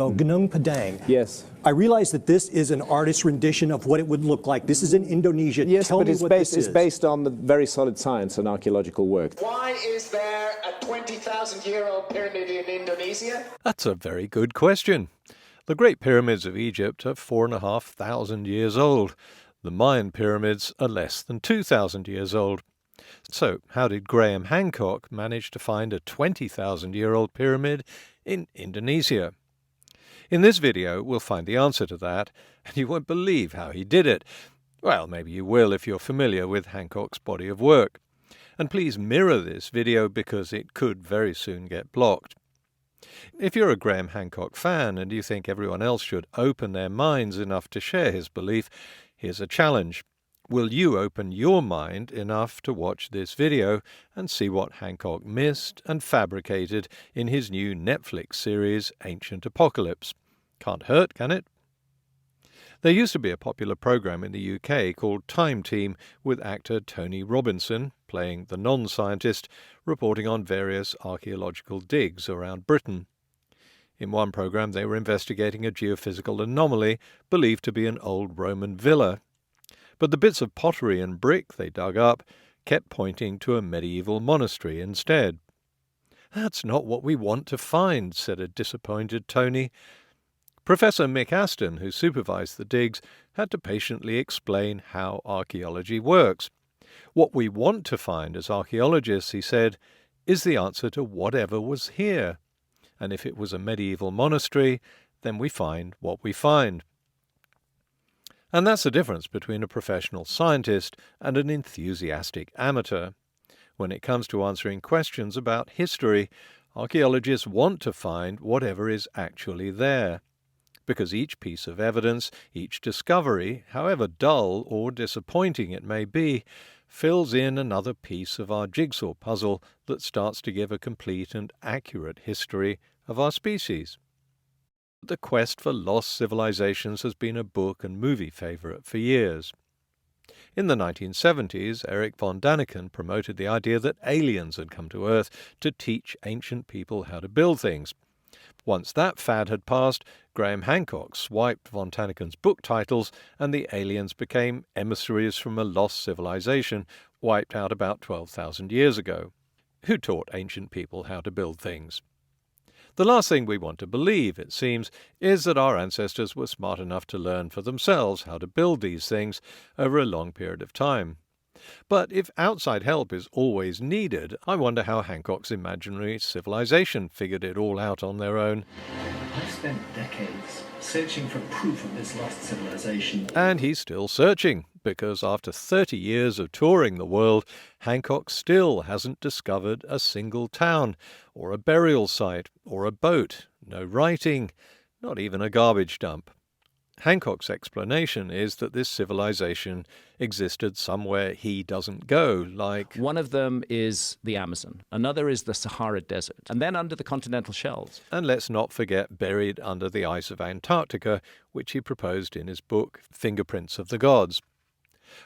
Well, Gunung Padang. Yes. I realize that this is an artist's rendition of what it would look like. This is in Indonesia. Yes, Tell but me it's what based, this is. it's based on the very solid science and archaeological work. Why is there a 20,000-year-old pyramid in Indonesia? That's a very good question. The Great Pyramids of Egypt are 4,500 years old. The Mayan pyramids are less than 2,000 years old. So how did Graham Hancock manage to find a 20,000-year-old pyramid in Indonesia? In this video, we'll find the answer to that, and you won't believe how he did it. Well, maybe you will if you're familiar with Hancock's body of work. And please mirror this video because it could very soon get blocked. If you're a Graham Hancock fan and you think everyone else should open their minds enough to share his belief, here's a challenge. Will you open your mind enough to watch this video and see what Hancock missed and fabricated in his new Netflix series, Ancient Apocalypse? Can't hurt, can it? There used to be a popular program in the UK called Time Team with actor Tony Robinson, playing the non-scientist, reporting on various archaeological digs around Britain. In one program they were investigating a geophysical anomaly believed to be an old Roman villa. But the bits of pottery and brick they dug up kept pointing to a medieval monastery instead. "That's not what we want to find," said a disappointed Tony. Professor Mick Aston, who supervised the digs, had to patiently explain how archaeology works. "What we want to find as archaeologists," he said, "is the answer to whatever was here. And if it was a medieval monastery, then we find what we find." And that's the difference between a professional scientist and an enthusiastic amateur. When it comes to answering questions about history, archaeologists want to find whatever is actually there. Because each piece of evidence, each discovery, however dull or disappointing it may be, fills in another piece of our jigsaw puzzle that starts to give a complete and accurate history of our species. The Quest for Lost Civilizations has been a book and movie favourite for years. In the 1970s, Erich von Däniken promoted the idea that aliens had come to Earth to teach ancient people how to build things. Once that fad had passed, Graham Hancock swiped von Däniken's book titles and the aliens became emissaries from a lost civilization wiped out about 12,000 years ago. Who taught ancient people how to build things? The last thing we want to believe, it seems, is that our ancestors were smart enough to learn for themselves how to build these things over a long period of time. But if outside help is always needed, I wonder how Hancock's imaginary civilization figured it all out on their own. I've spent decades searching for proof of this lost civilization. And he's still searching, because after 30 years of touring the world, Hancock still hasn't discovered a single town, or a burial site, or a boat, no writing, not even a garbage dump. Hancock's explanation is that this civilization existed somewhere he doesn't go, like... One of them is the Amazon, another is the Sahara Desert, and then under the continental shelves. And let's not forget buried under the ice of Antarctica, which he proposed in his book, Fingerprints of the Gods.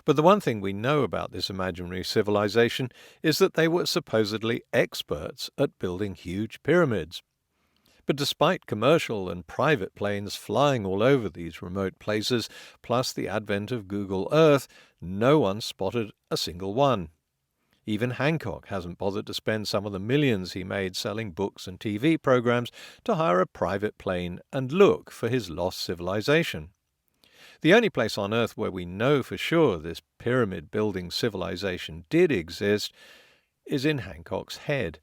But the one thing we know about this imaginary civilization is that they were supposedly experts at building huge pyramids. But despite commercial and private planes flying all over these remote places, plus the advent of Google Earth, no one spotted a single one. Even Hancock hasn't bothered to spend some of the millions he made selling books and TV programs to hire a private plane and look for his lost civilization. The only place on Earth where we know for sure this pyramid-building civilization did exist is in Hancock's head,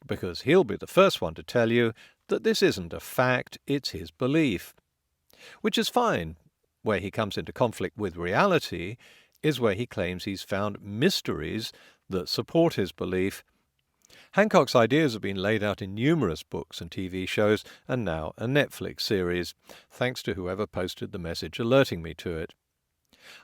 because he'll be the first one to tell you that this isn't a fact, it's his belief. Which is fine. Where he comes into conflict with reality is where he claims he's found mysteries that support his belief. Hancock's ideas have been laid out in numerous books and TV shows, and now a Netflix series, thanks to whoever posted the message alerting me to it.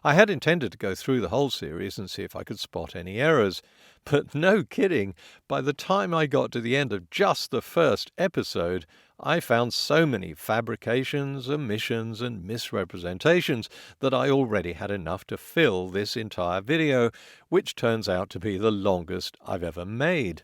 I had intended to go through the whole series and see if I could spot any errors, but no kidding, by the time I got to the end of just the first episode, I found so many fabrications, omissions, and misrepresentations that I already had enough to fill this entire video, which turns out to be the longest I've ever made.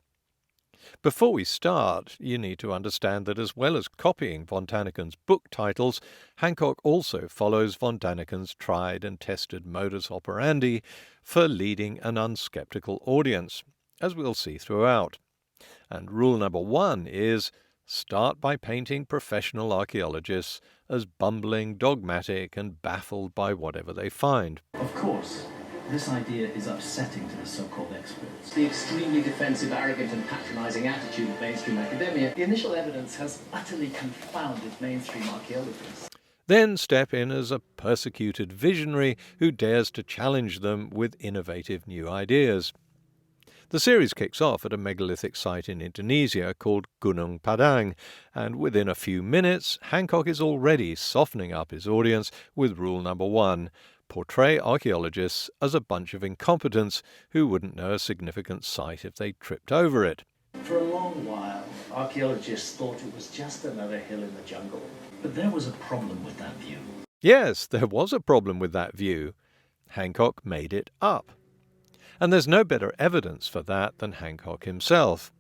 Before we start, you need to understand that as well as copying von Daniken's book titles, Hancock also follows von Daniken's tried and tested modus operandi for leading an unskeptical audience, as we'll see throughout. And rule number 1 is start by painting professional archaeologists as bumbling, dogmatic, and baffled by whatever they find. Of course, this idea is upsetting to the so-called experts. The extremely defensive, arrogant and patronizing attitude of mainstream academia. The initial evidence has utterly confounded mainstream archaeologists. Then step in as a persecuted visionary who dares to challenge them with innovative new ideas. The series kicks off at a megalithic site in Indonesia called Gunung Padang, and within a few minutes, Hancock is already softening up his audience with rule number 1, portray archaeologists as a bunch of incompetents who wouldn't know a significant site if they tripped over it. For a long while, archaeologists thought it was just another hill in the jungle. But there was a problem with that view. Yes, there was a problem with that view. Hancock made it up. And there's no better evidence for that than Hancock himself.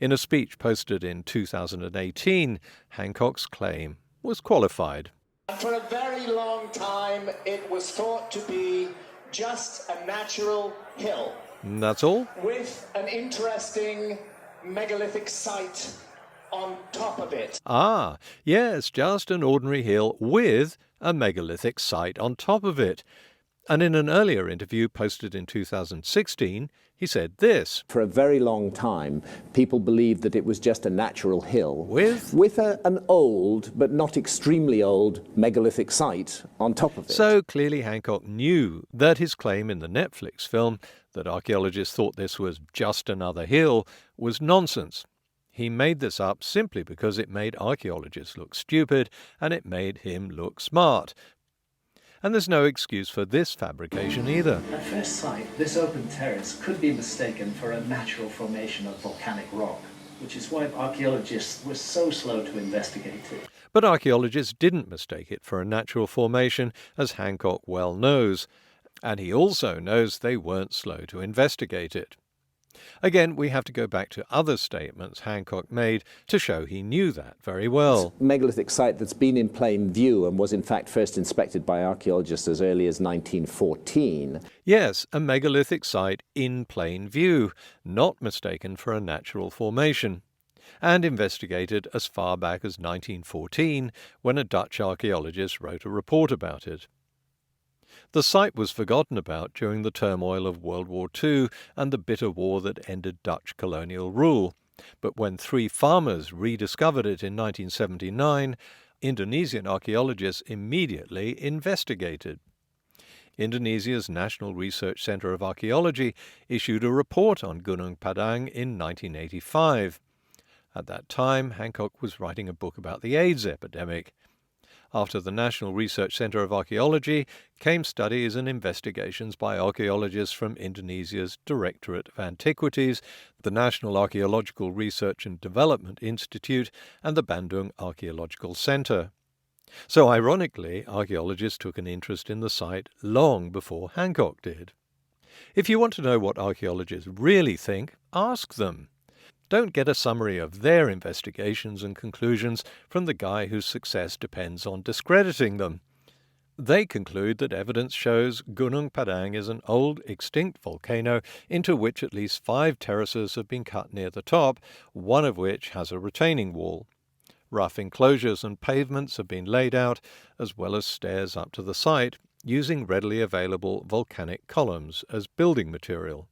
In a speech posted in 2018, Hancock's claim was qualified. For a very long time, it was thought to be just a natural hill And that's all? with an interesting megalithic site on top of it. Ah, yes, just an ordinary hill with a megalithic site on top of it. And in an earlier interview posted in 2016, he said this. For a very long time, people believed that it was just a natural hill With an old, but not extremely old, megalithic site on top of it. So clearly Hancock knew that his claim in the Netflix film that archaeologists thought this was just another hill was nonsense. He made this up simply because it made archaeologists look stupid and it made him look smart. And there's no excuse for this fabrication either. At first sight, this open terrace could be mistaken for a natural formation of volcanic rock, which is why archaeologists were so slow to investigate it. But archaeologists didn't mistake it for a natural formation, as Hancock well knows. And he also knows they weren't slow to investigate it. Again, we have to go back to other statements Hancock made to show he knew that very well. Megalithic site that's been in plain view and was in fact first inspected by archaeologists as early as 1914. Yes, a megalithic site in plain view, not mistaken for a natural formation, and investigated as far back as 1914 when a Dutch archaeologist wrote a report about it. The site was forgotten about during the turmoil of World War II and the bitter war that ended Dutch colonial rule. But when 3 farmers rediscovered it in 1979, Indonesian archaeologists immediately investigated. Indonesia's National Research Centre of Archaeology issued a report on Gunung Padang in 1985. At that time, Hancock was writing a book about the AIDS epidemic. After the National Research Centre of Archaeology came studies and investigations by archaeologists from Indonesia's Directorate of Antiquities, the National Archaeological Research and Development Institute, and the Bandung Archaeological Centre. So ironically, archaeologists took an interest in the site long before Hancock did. If you want to know what archaeologists really think, ask them. Don't get a summary of their investigations and conclusions from the guy whose success depends on discrediting them. They conclude that evidence shows Gunung Padang is an old, extinct volcano into which at least 5 terraces have been cut near the top, one of which has a retaining wall. Rough enclosures and pavements have been laid out, as well as stairs up to the site, using readily available volcanic columns as building material.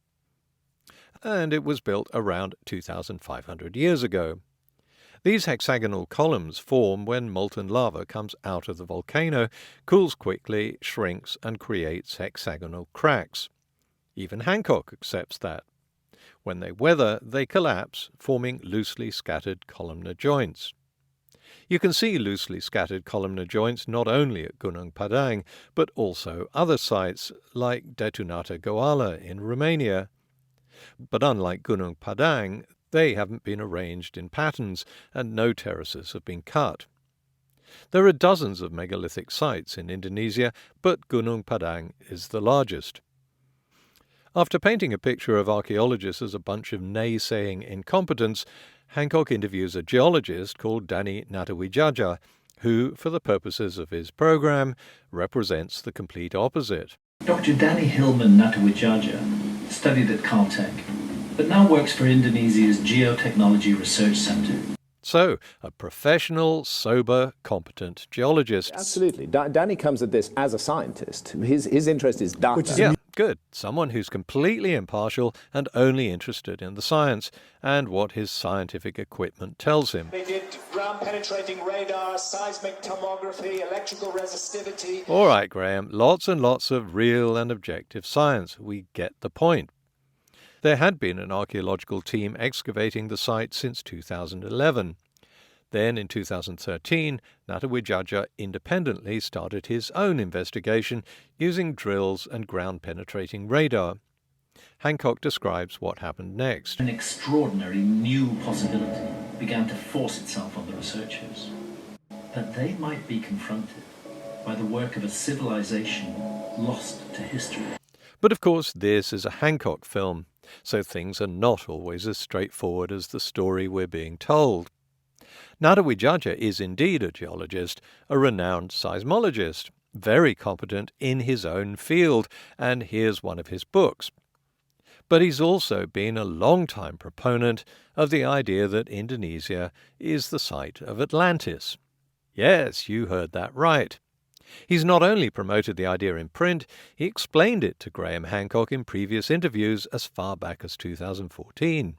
And it was built around 2,500 years ago. These hexagonal columns form when molten lava comes out of the volcano, cools quickly, shrinks, and creates hexagonal cracks. Even Hancock accepts that. When they weather, they collapse, forming loosely scattered columnar joints. You can see loosely scattered columnar joints not only at Gunung Padang, but also other sites like Detunata Goala in Romania. But unlike Gunung Padang, they haven't been arranged in patterns and no terraces have been cut. There are dozens of megalithic sites in Indonesia, but Gunung Padang is the largest. After painting a picture of archaeologists as a bunch of naysaying incompetents, Hancock interviews a geologist called Dr Natawidjaja, who, for the purposes of his program, represents the complete opposite. Dr. Danny Hillman Natawidjaja studied at Caltech, but now works for Indonesia's Geotechnology Research Center. So, a professional, sober, competent geologist. Absolutely. Danny comes at this as a scientist. His interest is data. Yeah, good. Someone who's completely impartial and only interested in the science and what his scientific equipment tells him. They did ground-penetrating radar, seismic tomography, electrical resistivity. All right, Graham, lots and lots of real and objective science. We get the point. There had been an archaeological team excavating the site since 2011. Then, in 2013, Natawidjaja independently started his own investigation using drills and ground-penetrating radar. Hancock describes what happened next. An extraordinary new possibility began to force itself on the researchers, that they might be confronted by the work of a civilization lost to history. But of course, this is a Hancock film, so things are not always as straightforward as the story we're being told. Natawidjaja is indeed a geologist, a renowned seismologist, very competent in his own field, and here's one of his books. But he's also been a long-time proponent of the idea that Indonesia is the site of Atlantis. Yes, you heard that right. He's not only promoted the idea in print, he explained it to Graham Hancock in previous interviews as far back as 2014.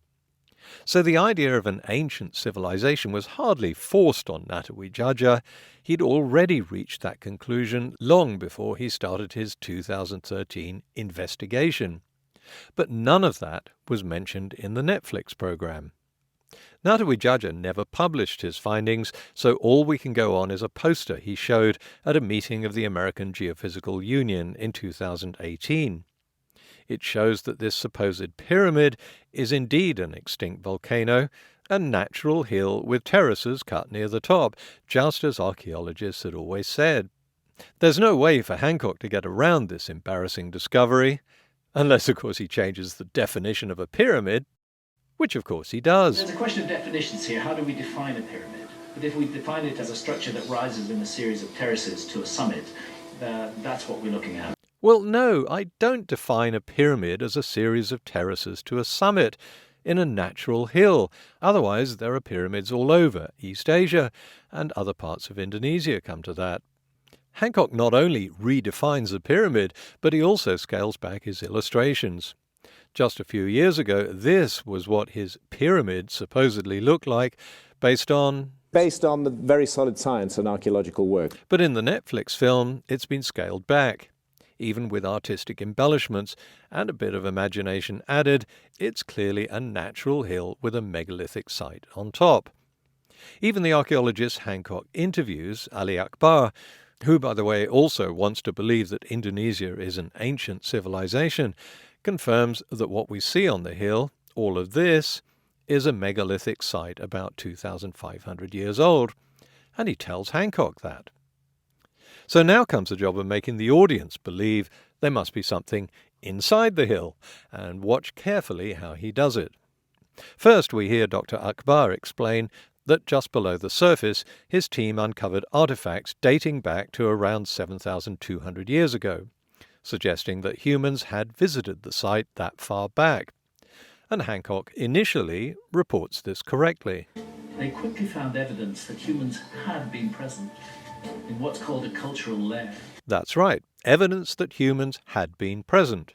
So the idea of an ancient civilization was hardly forced on Natawidjaja. He'd already reached that conclusion long before he started his 2013 investigation. But none of that was mentioned in the Netflix program. Natawidjaja never published his findings, so all we can go on is a poster he showed at a meeting of the American Geophysical Union in 2018. It shows that this supposed pyramid is indeed an extinct volcano, a natural hill with terraces cut near the top, just as archaeologists had always said. There's no way for Hancock to get around this embarrassing discovery, unless of course he changes the definition of a pyramid, which of course he does. There's a question of definitions here. How do we define a pyramid? But if we define it as a structure that rises in a series of terraces to a summit, that's what we're looking at. Well, no, I don't define a pyramid as a series of terraces to a summit in a natural hill. Otherwise, there are pyramids all over East Asia, and other parts of Indonesia come to that. Hancock not only redefines a pyramid, but he also scales back his illustrations. Just a few years ago, this was what his pyramid supposedly looked like, based on the very solid science and archaeological work. But in the Netflix film, it's been scaled back. Even with artistic embellishments and a bit of imagination added, it's clearly a natural hill with a megalithic site on top. Even the archaeologist Hancock interviews, Ali Akbar, who, by the way, also wants to believe that Indonesia is an ancient civilization, confirms that what we see on the hill, all of this, is a megalithic site about 2,500 years old, and he tells Hancock that. So now comes the job of making the audience believe there must be something inside the hill, and watch carefully how he does it. First, we hear Dr. Akbar explain that just below the surface, his team uncovered artifacts dating back to around 7,200 years ago, suggesting that humans had visited the site that far back. And Hancock initially reports this correctly. They quickly found evidence that humans had been present in what's called a cultural lair. That's right, evidence that humans had been present.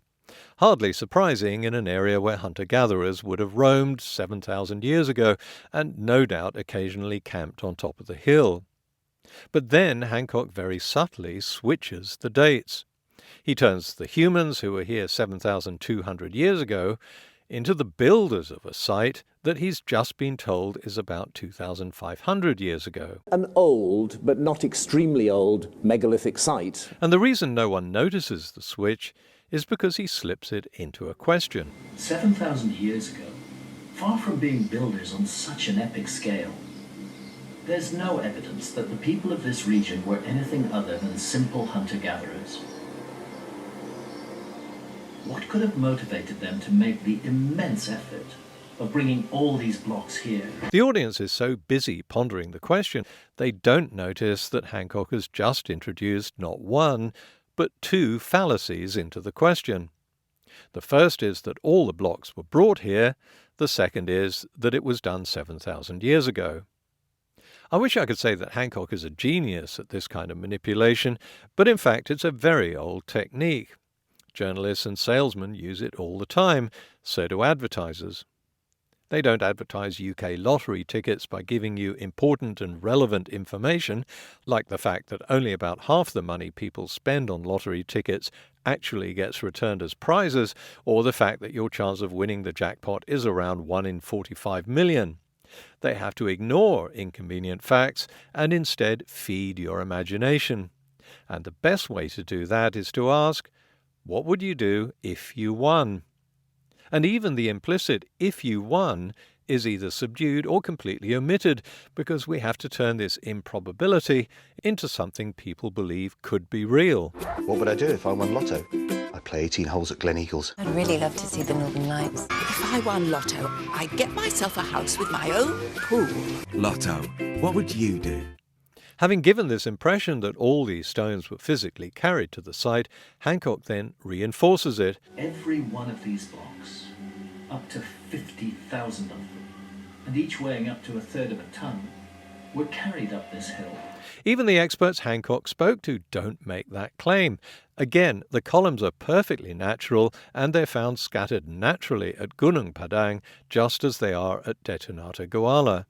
Hardly surprising in an area where hunter-gatherers would have roamed 7,000 years ago and no doubt occasionally camped on top of the hill. But then Hancock very subtly switches the dates. He turns the humans who were here 7,200 years ago into the builders of a site that he's just been told is about 2,500 years ago. An old, but not extremely old, megalithic site. And the reason no one notices the switch is because he slips it into a question. 7,000 years ago, far from being builders on such an epic scale, there's no evidence that the people of this region were anything other than simple hunter-gatherers. What could have motivated them to make the immense effort of bringing all these blocks here? The audience is so busy pondering the question, they don't notice that Hancock has just introduced not one, but two fallacies into the question. The first is that all the blocks were brought here. The second is that it was done 7,000 years ago. I wish I could say that Hancock is a genius at this kind of manipulation, but in fact it's a very old technique. Journalists and salesmen use it all the time, so do advertisers. They don't advertise UK lottery tickets by giving you important and relevant information, like the fact that only about half the money people spend on lottery tickets actually gets returned as prizes, or the fact that your chance of winning the jackpot is around 1 in 45 million. They have to ignore inconvenient facts and instead feed your imagination. And the best way to do that is to ask, what would you do if you won? And even the implicit "if you won" is either subdued or completely omitted, because we have to turn this improbability into something people believe could be real. What would I do if I won Lotto? I'd play 18 holes at Gleneagles. I'd really love to see the Northern Lights. If I won Lotto, I'd get myself a house with my own pool. Lotto, what would you do? Having given this impression that all these stones were physically carried to the site, Hancock then reinforces it. Every one of these blocks, up to 50,000 of them, and each weighing up to 1/3 of a ton, were carried up this hill. Even the experts Hancock spoke to don't make that claim. Again, the columns are perfectly natural, and they're found scattered naturally at Gunung Padang, just as they are at Detonata Goala.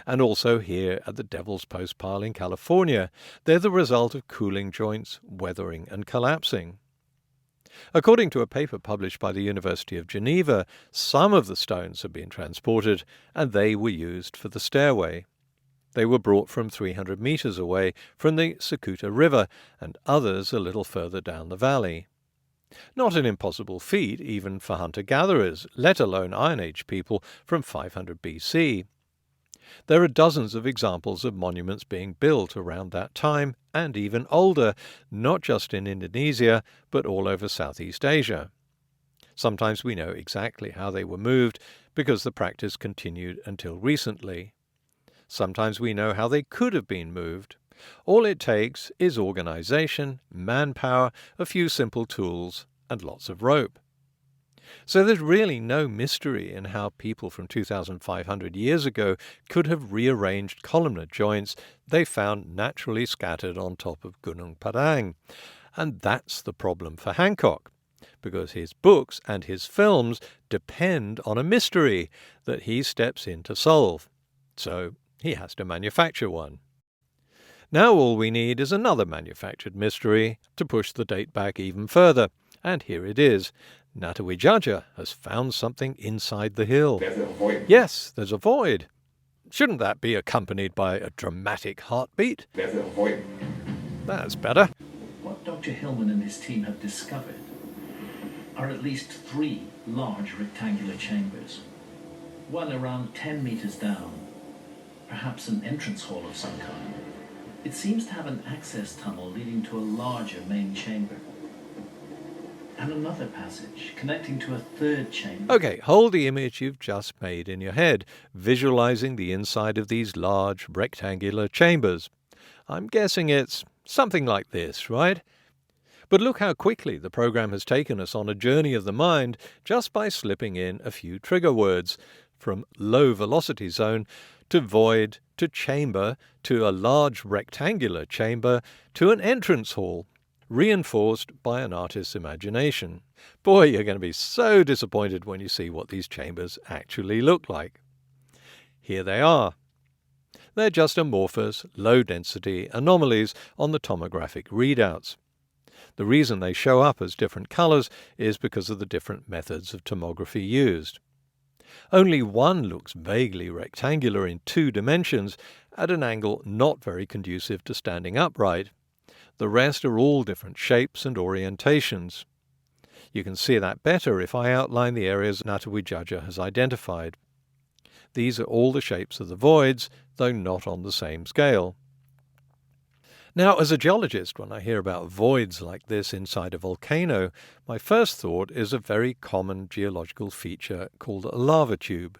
And also here at the Devil's Post Pile in California. They're the result of cooling joints, weathering and collapsing. According to a paper published by the University of Geneva, some of the stones have been transported, and they were used for the stairway. They were brought from 300 meters away from the Secuta River, and others a little further down the valley. Not an impossible feat even for hunter-gatherers, let alone Iron Age people from 500 BC. There are dozens of examples of monuments being built around that time, and even older, not just in Indonesia, but all over Southeast Asia. Sometimes we know exactly how they were moved, because the practice continued until recently. Sometimes we know how they could have been moved. All it takes is organization, manpower, a few simple tools, and lots of rope. So there's really no mystery in how people from 2,500 years ago could have rearranged columnar joints they found naturally scattered on top of Gunung Padang. And that's the problem for Hancock, because his books and his films depend on a mystery that he steps in to solve. So he has to manufacture one. Now all we need is another manufactured mystery to push the date back even further. And here it is. Natawidjaja has found something inside the hill. There's a void. Yes, there's a void. Shouldn't that be accompanied by a dramatic heartbeat? There's a void. That's better. What Dr. Hillman and his team have discovered are at least 3 large rectangular chambers. One around 10 meters down, perhaps an entrance hall of some kind. It seems to have an access tunnel leading to a larger main chamber. And another passage connecting to a 3rd chamber. Okay, hold the image you've just made in your head, visualizing the inside of these large rectangular chambers. I'm guessing it's something like this, right? But look how quickly the program has taken us on a journey of the mind just by slipping in a few trigger words, from low velocity zone to void to chamber to a large rectangular chamber to an entrance hall, reinforced by an artist's imagination. Boy, you're going to be so disappointed when you see what these chambers actually look like. Here they are. They're just amorphous, low-density anomalies on the tomographic readouts. The reason they show up as different colors is because of the different methods of tomography used. Only one looks vaguely rectangular in 2 dimensions at an angle not very conducive to standing upright. The rest are all different shapes and orientations. You can see that better if I outline the areas Natawidjaja has identified. These are all the shapes of the voids, though not on the same scale. Now, as a geologist, when I hear about voids like this inside a volcano, my first thought is a very common geological feature called a lava tube.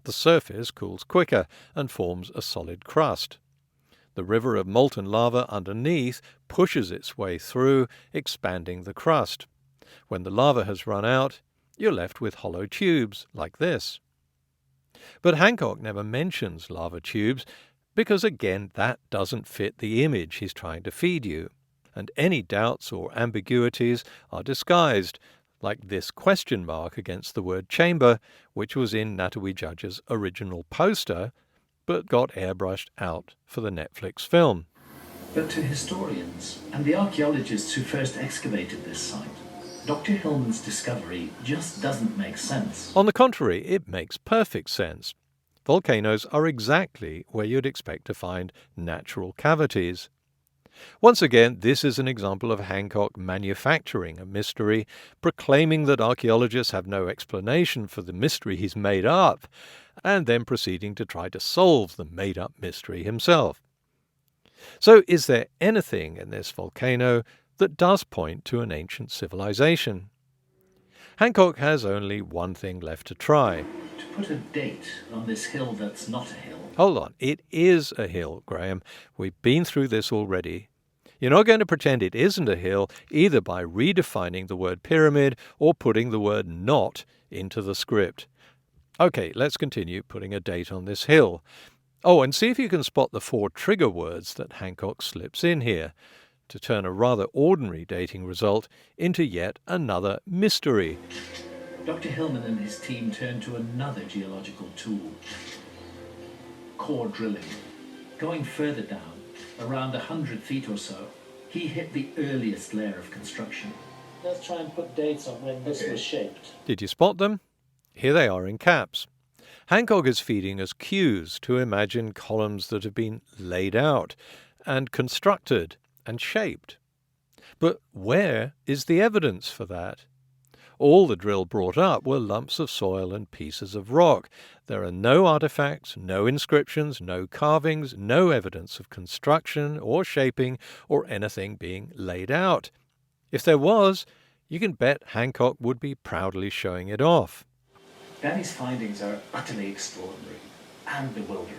The surface cools quicker and forms a solid crust. The river of molten lava underneath pushes its way through, expanding the crust. When the lava has run out, you're left with hollow tubes like this. But Hancock never mentions lava tubes because, again, that doesn't fit the image he's trying to feed you, and any doubts or ambiguities are disguised, like this question mark against the word chamber, which was in Natawidjaja's original poster, but got airbrushed out for the Netflix film. But to historians and the archaeologists who first excavated this site, Dr. Hillman's discovery just doesn't make sense. On the contrary, it makes perfect sense. Volcanoes are exactly where you'd expect to find natural cavities. Once again, this is an example of Hancock manufacturing a mystery, proclaiming that archaeologists have no explanation for the mystery he's made up, and then proceeding to try to solve the made-up mystery himself. So is there anything in this volcano that does point to an ancient civilization? Hancock has only one thing left to try. To put a date on this hill that's not a hill. Hold on, it is a hill, Graham. We've been through this already. You're not going to pretend it isn't a hill, either by redefining the word pyramid or putting the word not into the script. Okay, let's continue putting a date on this hill. Oh, and see if you can spot the 4 trigger words that Hancock slips in here to turn a rather ordinary dating result into yet another mystery. Dr. Hillman and his team turned to another geological tool, core drilling. Going further down, around 100 feet or so, he hit the earliest layer of construction. Let's try and put dates on when this was shaped. Did you spot them? Here they are in caps. Hancock is feeding us cues to imagine columns that have been laid out and constructed and shaped. But where is the evidence for that? All the drill brought up were lumps of soil and pieces of rock. There are no artifacts, no inscriptions, no carvings, no evidence of construction or shaping or anything being laid out. If there was, you can bet Hancock would be proudly showing it off. Danny's findings are utterly extraordinary and bewildering.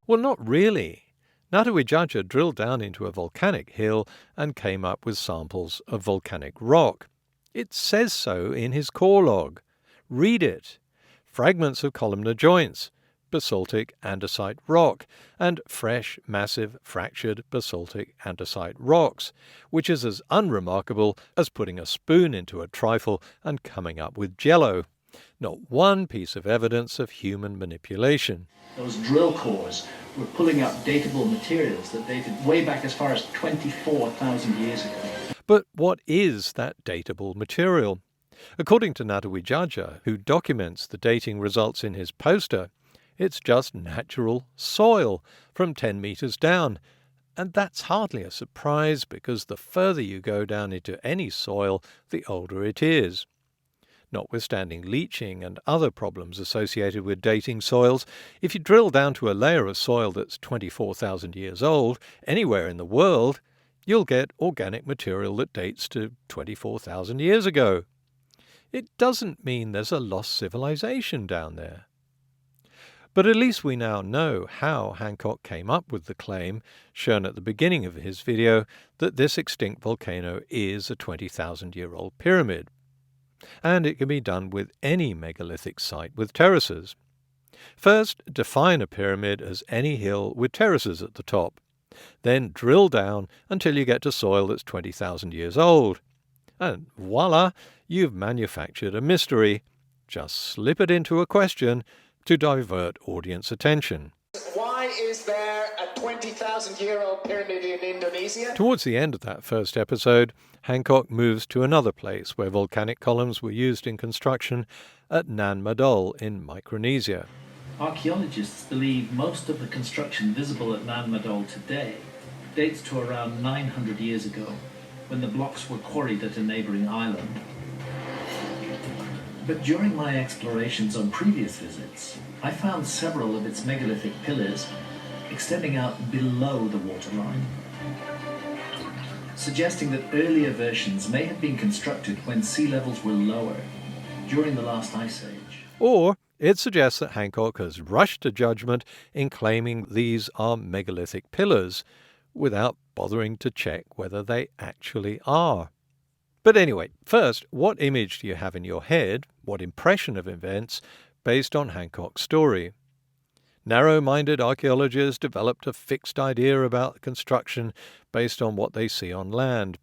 Well, not really. Natawidjaja drilled down into a volcanic hill and came up with samples of volcanic rock. It says so in his core log. Read it. Fragments of columnar joints, basaltic andesite rock, and fresh, massive, fractured basaltic andesite rocks, which is as unremarkable as putting a spoon into a trifle and coming up with jello. Not one piece of evidence of human manipulation. Those drill cores were pulling up datable materials that dated way back as far as 24,000 years ago. But what is that datable material? According to Natawidjaja, who documents the dating results in his poster, it's just natural soil from 10 meters down. And that's hardly a surprise because the further you go down into any soil, the older it is. Notwithstanding leaching and other problems associated with dating soils, if you drill down to a layer of soil that's 24,000 years old, anywhere in the world, you'll get organic material that dates to 24,000 years ago. It doesn't mean there's a lost civilization down there. But at least we now know how Hancock came up with the claim, shown at the beginning of his video, that this extinct volcano is a 20,000-year-old pyramid. And it can be done with any megalithic site with terraces. First, define a pyramid as any hill with terraces at the top. Then drill down until you get to soil that's 20,000 years old. And voila, you've manufactured a mystery. Just slip it into a question to divert audience attention. Why is there a 20,000-year-old pyramid in Indonesia? Towards the end of that first episode, Hancock moves to another place where volcanic columns were used in construction at Nan Madol in Micronesia. Archaeologists believe most of the construction visible at Nan Madol today dates to around 900 years ago, when the blocks were quarried at a neighboring island. But during my explorations on previous visits, I found several of its megalithic pillars extending out below the waterline. suggesting that earlier versions may have been constructed when sea levels were lower during the last ice age. Or it suggests that Hancock has rushed to judgment in claiming these are megalithic pillars without bothering to check whether they actually are. But anyway, first, what image do you have in your head, what impression of events, based on Hancock's story? Narrow-minded archaeologists developed a fixed idea about construction based on what they see on land.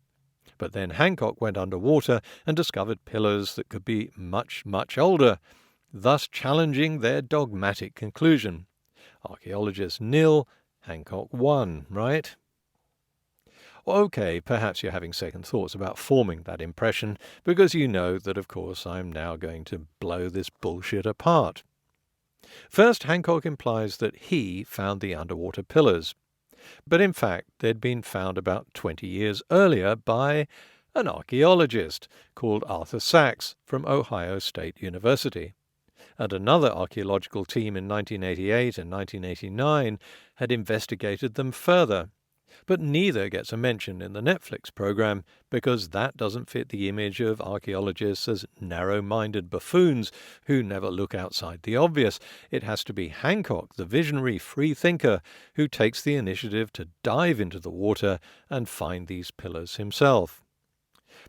But then Hancock went underwater and discovered pillars that could be much, much older, thus challenging their dogmatic conclusion. Archaeologists nil, Hancock 1, right? Okay, perhaps you're having second thoughts about forming that impression, because you know that, of course, I'm now going to blow this bullshit apart. First, Hancock implies that he found the underwater pillars. But in fact, they'd been found about 20 years earlier by an archaeologist called Arthur Sachs from Ohio State University. And another archaeological team in 1988 and 1989 had investigated them further. But neither gets a mention in the Netflix program because that doesn't fit the image of archaeologists as narrow-minded buffoons who never look outside the obvious. It has to be Hancock, the visionary free thinker, who takes the initiative to dive into the water and find these pillars himself.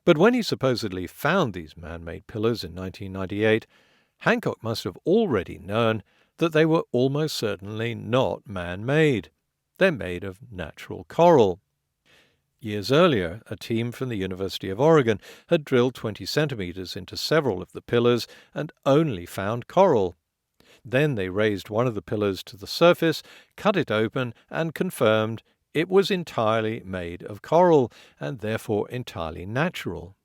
But when he supposedly found these man-made pillars in 1998, Hancock must have already known that they were almost certainly not man-made. They're made of natural coral. Years earlier, a team from the University of Oregon had drilled 20 centimeters into several of the pillars and only found coral. Then they raised one of the pillars to the surface, cut it open, and confirmed it was entirely made of coral and therefore entirely natural.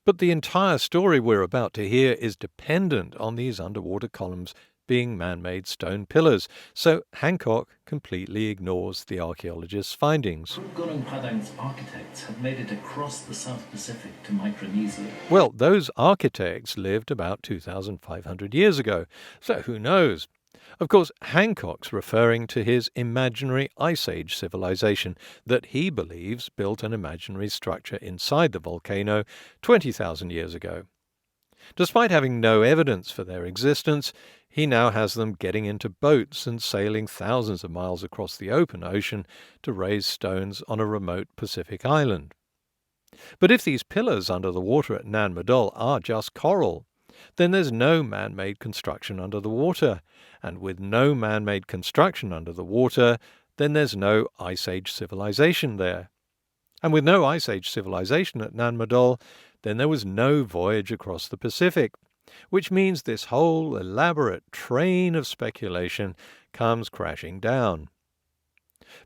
But the entire story we're about to hear is dependent on these underwater columns being man-made stone pillars, so Hancock completely ignores the archaeologist's findings. Gunung Padang's architects have made it across the South Pacific to Micronesia. Well, those architects lived about 2,500 years ago, so who knows? Of course, Hancock's referring to his imaginary Ice Age civilization that he believes built an imaginary structure inside the volcano 20,000 years ago. Despite having no evidence for their existence, he now has them getting into boats and sailing thousands of miles across the open ocean to raise stones on a remote Pacific island. But if these pillars under the water at Nan Madol are just coral, then there's no man-made construction under the water, and with no man-made construction under the water, then there's no Ice Age civilization there. And with no Ice Age civilization at Nan Madol, then there was no voyage across the Pacific, which means this whole elaborate train of speculation comes crashing down.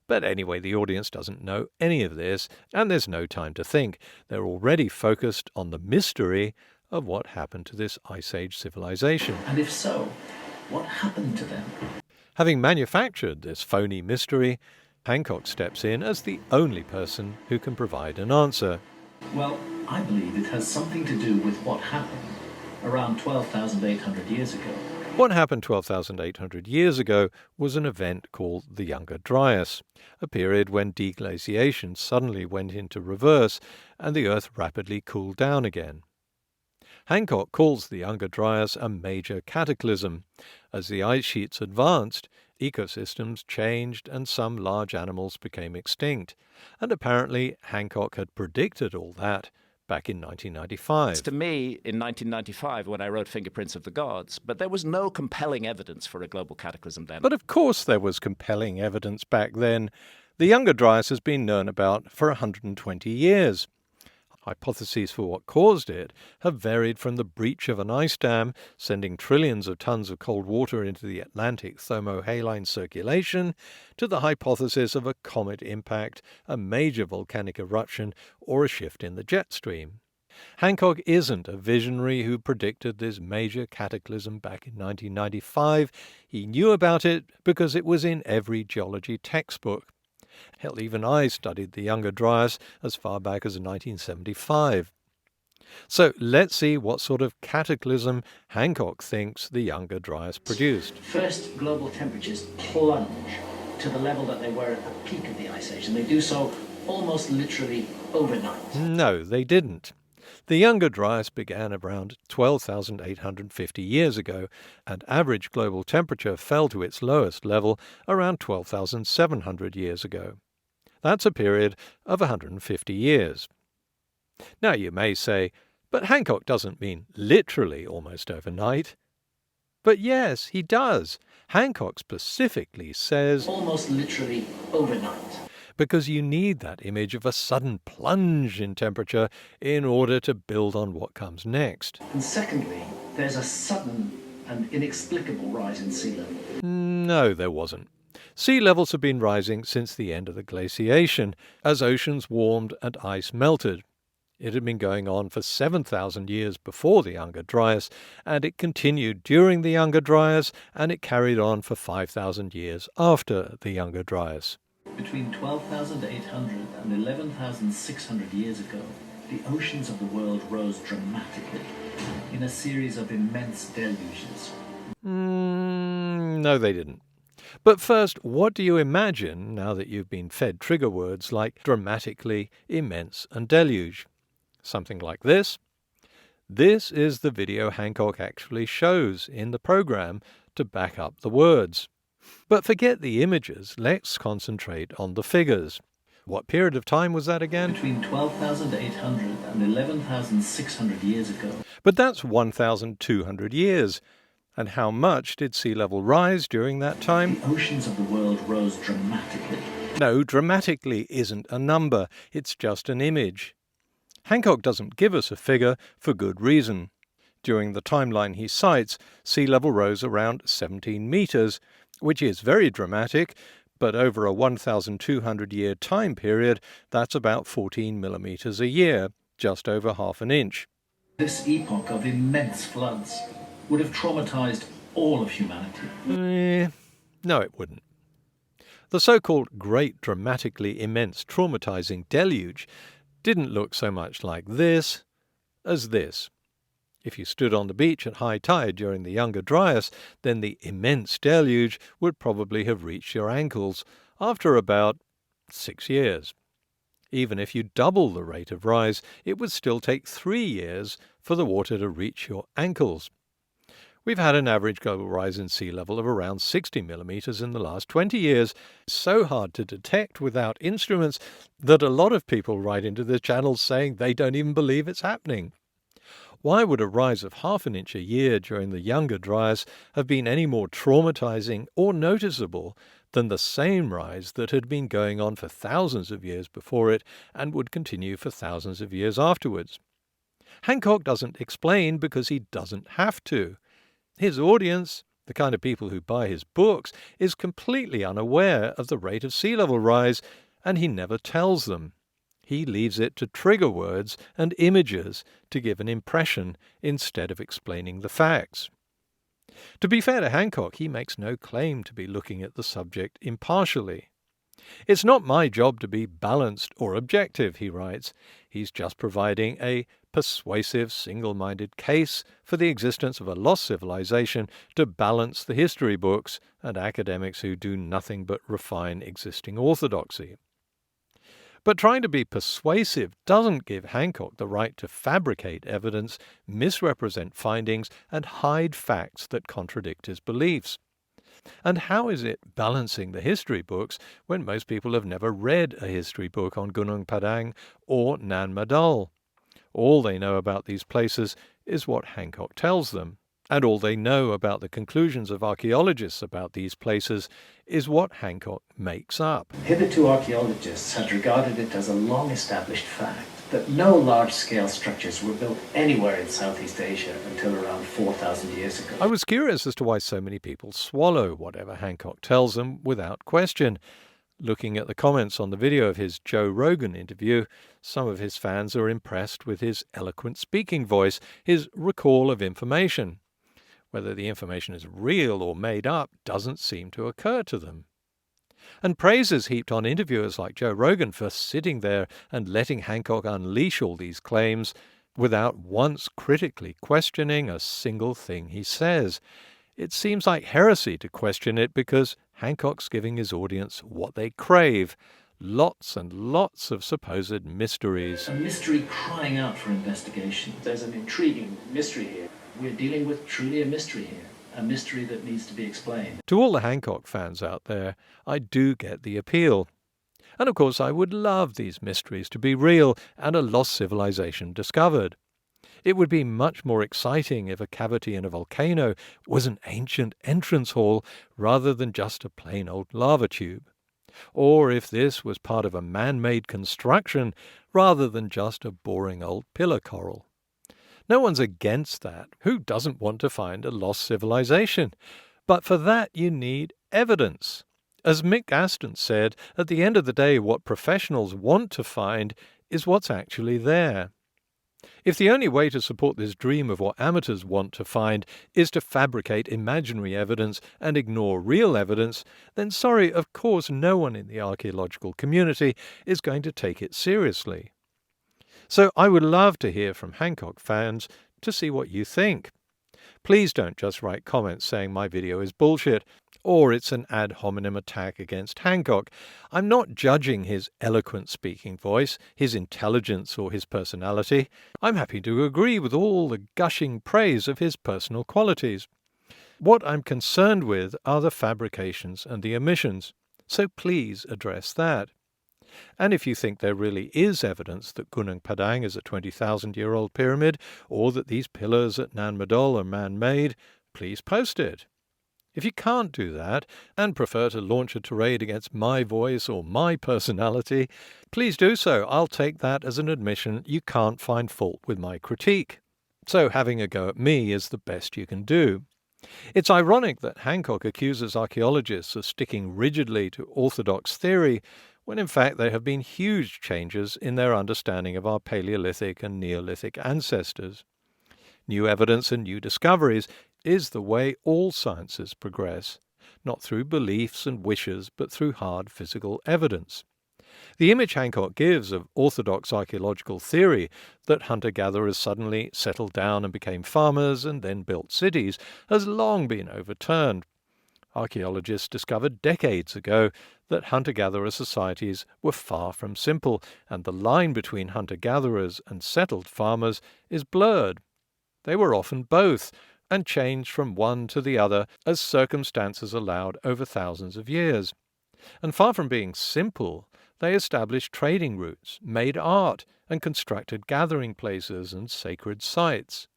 But anyway, the audience doesn't know any of this, and there's no time to think. They're already focused on the mystery of what happened to this Ice Age civilization. And if so, what happened to them? Having manufactured this phony mystery, Hancock steps in as the only person who can provide an answer. Well, I believe it has something to do with what happened around 12,800 years ago. What happened 12,800 years ago was an event called the Younger Dryas, a period when deglaciation suddenly went into reverse and the Earth rapidly cooled down again. Hancock calls the Younger Dryas a major cataclysm. As the ice sheets advanced, ecosystems changed and some large animals became extinct, and apparently Hancock had predicted all that back in 1995. To me, in 1995, when I wrote Fingerprints of the Gods, but there was no compelling evidence for a global cataclysm then. But of course there was compelling evidence back then. The Younger Dryas has been known about for 120 years. Hypotheses for what caused it have varied from the breach of an ice dam, sending trillions of tons of cold water into the Atlantic thermohaline circulation, to the hypothesis of a comet impact, a major volcanic eruption, or a shift in the jet stream. Hancock isn't a visionary who predicted this major cataclysm back in 1995. He knew about it because it was in every geology textbook. Hell, even I studied the Younger Dryas as far back as 1975. So let's see what sort of cataclysm Hancock thinks the Younger Dryas produced. First, global temperatures plunge to the level that they were at the peak of the Ice Age, and they do so almost literally overnight. No, they didn't. The Younger Dryas began around 12,850 years ago, and average global temperature fell to its lowest level around 12,700 years ago. That's a period of 150 years. Now you may say, but Hancock doesn't mean literally almost overnight. But yes, he does. Hancock specifically says almost literally overnight. Because you need that image of a sudden plunge in temperature in order to build on what comes next. And secondly, there's a sudden and inexplicable rise in sea level. No, there wasn't. Sea levels have been rising since the end of the glaciation, as oceans warmed and ice melted. It had been going on for 7,000 years before the Younger Dryas, and it continued during the Younger Dryas, and it carried on for 5,000 years after the Younger Dryas. Between 12,800 and 11,600 years ago, the oceans of the world rose dramatically in a series of immense deluges. No, they didn't. But first, what do you imagine now that you've been fed trigger words like dramatically, immense, and deluge? Something like this. This is the video Hancock actually shows in the program to back up the words. But forget the images, let's concentrate on the figures. What period of time was that again? Between 12,800 and 11,600 years ago. But that's 1,200 years. And how much did sea level rise during that time? The oceans of the world rose dramatically. No, dramatically isn't a number, it's just an image. Hancock doesn't give us a figure for good reason. During the timeline he cites, sea level rose around 17 meters, which is very dramatic, but over a 1,200-year time period, that's about 14 millimeters a year, just over half an inch. This epoch of immense floods would have traumatized all of humanity. No, it wouldn't. The so-called Great Dramatically Immense Traumatizing Deluge didn't look so much like this as this. If you stood on the beach at high tide during the Younger Dryas, then the immense deluge would probably have reached your ankles after about 6 years. Even if you double the rate of rise, it would still take 3 years for the water to reach your ankles. We've had an average global rise in sea level of around 60 millimeters in the last 20 years. It's so hard to detect without instruments that a lot of people write into the channels saying they don't even believe it's happening. Why would a rise of half an inch a year during the Younger Dryas have been any more traumatizing or noticeable than the same rise that had been going on for thousands of years before it and would continue for thousands of years afterwards? Hancock doesn't explain because he doesn't have to. His audience, the kind of people who buy his books, is completely unaware of the rate of sea level rise, and he never tells them. He leaves it to trigger words and images to give an impression instead of explaining the facts. To be fair to Hancock, he makes no claim to be looking at the subject impartially. It's not my job to be balanced or objective, he writes. He's just providing a persuasive, single-minded case for the existence of a lost civilization to balance the history books and academics who do nothing but refine existing orthodoxy. But trying to be persuasive doesn't give Hancock the right to fabricate evidence, misrepresent findings, and hide facts that contradict his beliefs. And how is it balancing the history books when most people have never read a history book on Gunung Padang or Nan Madol? All they know about these places is what Hancock tells them. And all they know about the conclusions of archaeologists about these places is what Hancock makes up. Hitherto archaeologists had regarded it as a long-established fact that no large-scale structures were built anywhere in Southeast Asia until around 4,000 years ago. I was curious as to why so many people swallow whatever Hancock tells them without question. Looking at the comments on the video of his Joe Rogan interview, some of his fans are impressed with his eloquent speaking voice, his recall of information. Whether the information is real or made up doesn't seem to occur to them. And praise is heaped on interviewers like Joe Rogan for sitting there and letting Hancock unleash all these claims without once critically questioning a single thing he says. It seems like heresy to question it because Hancock's giving his audience what they crave, lots and lots of supposed mysteries. A mystery crying out for investigation. There's an intriguing mystery here. We're dealing with truly a mystery here. A mystery that needs to be explained. To all the Hancock fans out there, I do get the appeal. And of course I would love these mysteries to be real and a lost civilization discovered. It would be much more exciting if a cavity in a volcano was an ancient entrance hall rather than just a plain old lava tube. Or if this was part of a man-made construction rather than just a boring old pillar coral. No one's against that. Who doesn't want to find a lost civilization? But for that you need evidence. As Mick Aston said, at the end of the day what professionals want to find is what's actually there. If the only way to support this dream of what amateurs want to find is to fabricate imaginary evidence and ignore real evidence, then sorry, of course no one in the archaeological community is going to take it seriously. So I would love to hear from Hancock fans to see what you think. Please don't just write comments saying my video is bullshit or it's an ad hominem attack against Hancock. I'm not judging his eloquent speaking voice, his intelligence or his personality. I'm happy to agree with all the gushing praise of his personal qualities. What I'm concerned with are the fabrications and the omissions, so please address that. And if you think there really is evidence that Gunung Padang is a 20,000-year-old pyramid, or that these pillars at Nan Madol are man-made, please post it. If you can't do that, and prefer to launch a tirade against my voice or my personality, please do so. I'll take that as an admission you can't find fault with my critique. So having a go at me is the best you can do. It's ironic that Hancock accuses archaeologists of sticking rigidly to orthodox theory, when in fact there have been huge changes in their understanding of our Paleolithic and Neolithic ancestors. New evidence and new discoveries is the way all sciences progress, not through beliefs and wishes, but through hard physical evidence. The image Hancock gives of orthodox archaeological theory, that hunter-gatherers suddenly settled down and became farmers and then built cities, has long been overturned. Archaeologists discovered decades ago that hunter-gatherer societies were far from simple, and the line between hunter-gatherers and settled farmers is blurred. They were often both, and changed from one to the other as circumstances allowed over thousands of years. And far from being simple, they established trading routes, made art, and constructed gathering places and sacred sites.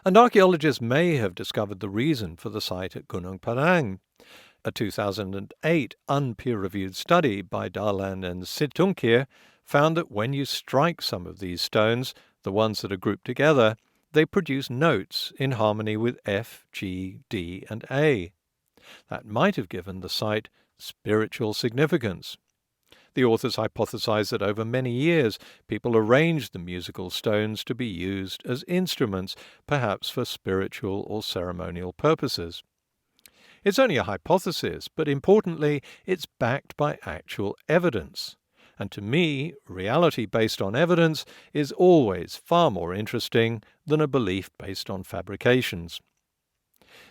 And archaeologists may have discovered the reason for the site at Gunung Padang. A 2008 unpeer-reviewed study by Darlan and Situngkir found that when you strike some of these stones, the ones that are grouped together, they produce notes in harmony with F, G, D, and A. That might have given the site spiritual significance. The authors hypothesize that over many years people arranged the musical stones to be used as instruments, perhaps for spiritual or ceremonial purposes. It's only a hypothesis, but importantly, it's backed by actual evidence. And to me, reality based on evidence is always far more interesting than a belief based on fabrications.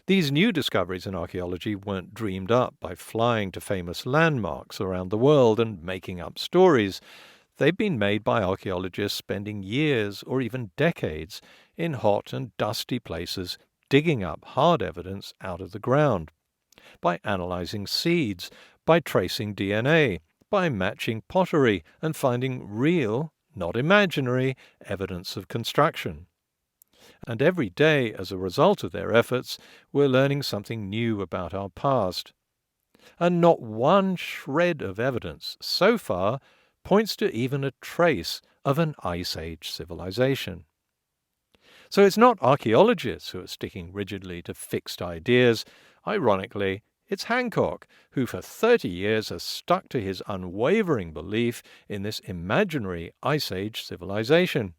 These new discoveries in archaeology weren't dreamed up by flying to famous landmarks around the world and making up stories. They've been made by archaeologists spending years or even decades in hot and dusty places digging up hard evidence out of the ground, by analyzing seeds, by tracing DNA, by matching pottery and finding real, not imaginary, evidence of construction. And every day, as a result of their efforts, we're learning something new about our past. And not one shred of evidence, so far, points to even a trace of an Ice Age civilization. So it's not archaeologists who are sticking rigidly to fixed ideas. Ironically, it's Hancock, who for 30 years has stuck to his unwavering belief in this imaginary Ice Age civilization.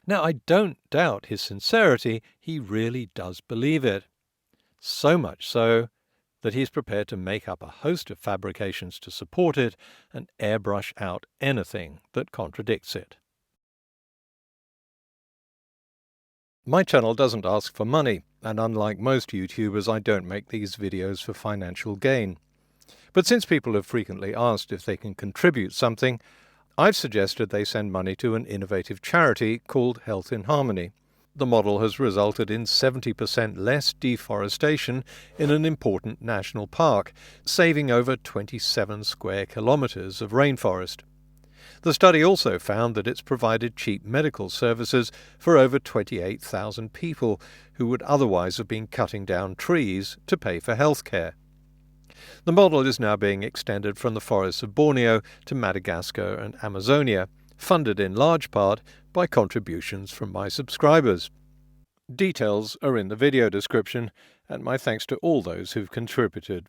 Now, I don't doubt his sincerity. He really does believe it. So much so that he's prepared to make up a host of fabrications to support it and airbrush out anything that contradicts it. My channel doesn't ask for money, and unlike most YouTubers, I don't make these videos for financial gain. But since people have frequently asked if they can contribute something, I've suggested they send money to an innovative charity called Health in Harmony. The model has resulted in 70% less deforestation in an important national park, saving over 27 square kilometres of rainforest. The study also found that it's provided cheap medical services for over 28,000 people who would otherwise have been cutting down trees to pay for health care. The model is now being extended from the forests of Borneo to Madagascar and Amazonia, funded in large part by contributions from my subscribers. Details are in the video description, and my thanks to all those who've contributed.